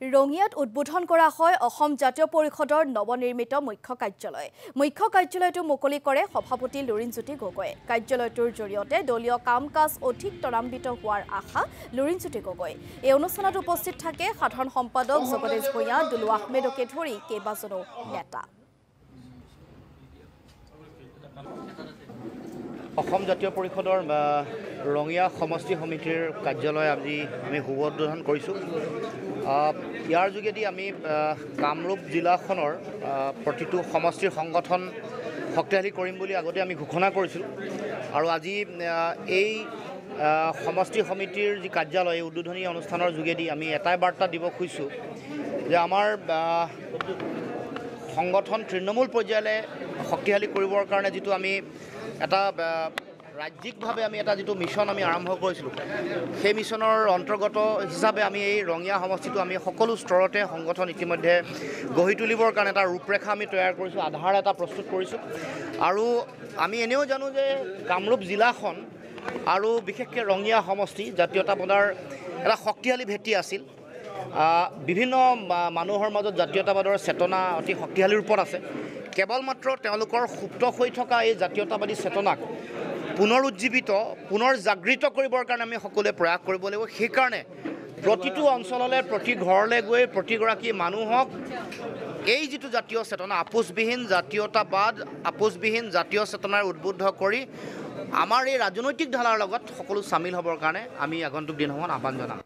ৰঙিয়াত উদ্বোধন কৰা হয় অসম জাতীয় পৰিষদৰ নৱনিৰ্মিত মুখ্য কাৰ্যালয়। মুখ্য কাৰ্যালয়টো মুকলি কৰে সভাপতি লুৰিণজ্যোতি গগৈয়ে। কাৰ্যালয়টোৰ জৰিয়তে দলীয় কাম-কাজ অধিক ত্বৰান্বিত হোৱাৰ আশা লুৰিণজ্যোতি গগৈ। এই অনুষ্ঠানত উপস্থিত থাকে সাধাৰণ সম্পাদক জগদীশ ভূঞা, দুলু আহমেদকে ধৰি কেইবাজনো নেতা। অসম জাতীয় পৰিষদৰ ৰঙিয়া সমষ্টি সমিতিৰ কাৰ্যালয় আজি আমি শুভ উদ্বোধন কৰিছোঁ। ইয়াৰ যোগেদি আমি কামৰূপ জিলাখনৰ প্ৰতিটো সমষ্টিৰ সংগঠন শক্তিশালী কৰিম বুলি আগতে আমি ঘোষণা কৰিছিলোঁ আৰু আজি এই সমষ্টি সমিতিৰ যি কাৰ্যালয় উদ্বোধনী অনুষ্ঠানৰ যোগেদি আমি এটাই বাৰ্তা দিব খুজিছোঁ যে আমাৰ সংগঠন তৃণমূল পৰ্যায়লৈ শক্তিশালী কৰিবৰ কাৰণে যিটো আমি এটা ৰাজ্যিকভাৱে আমি এটা যিটো মিছন আমি আৰম্ভ কৰিছিলোঁ, সেই মিছনৰ অন্তৰ্গত হিচাপে আমি এই ৰঙিয়া সমষ্টিটো আমি সকলো স্তৰতে সংগঠন ইতিমধ্যে গঢ়ি তুলিবৰ কাৰণে এটা ৰূপৰেখা আমি তৈয়াৰ কৰিছোঁ, আধাৰ এটা প্ৰস্তুত কৰিছোঁ। আৰু আমি এনেও জানো যে কামৰূপ জিলাখন আৰু বিশেষকৈ ৰঙিয়া সমষ্টি জাতীয়তাবাদৰ এটা শক্তিশালী ভেটি আছিল। বিভিন্ন মানুহৰ মাজত জাতীয়তাবাদৰ চেতনা অতি শক্তিশালী ৰূপত আছে। কেৱল মাত্ৰ তেওঁলোকৰ সুপ্ত হৈ থকা এই জাতীয়তাবাদী চেতনাক পুনৰুজ্জীৱিত পুনৰ জাগৃত কৰিবৰ কাৰণে আমি সকলোৱে প্ৰয়াস কৰিব লাগিব। সেইকাৰণে প্ৰতিটো অঞ্চললৈ প্ৰতি ঘৰলৈ গৈ প্ৰতিগৰাকী মানুহক এই যিটো জাতীয় চেতনা, আপোচবিহীন জাতীয়তাবাদ, আপোচবিহীন জাতীয় চেতনাৰ উদ্বুদ্ধ কৰি আমাৰ এই ৰাজনৈতিক ঢালাৰ লগত সকলো চামিল হ'বৰ কাৰণে আমি আগন্তুক দিনসমূহত আহ্বান জনাম।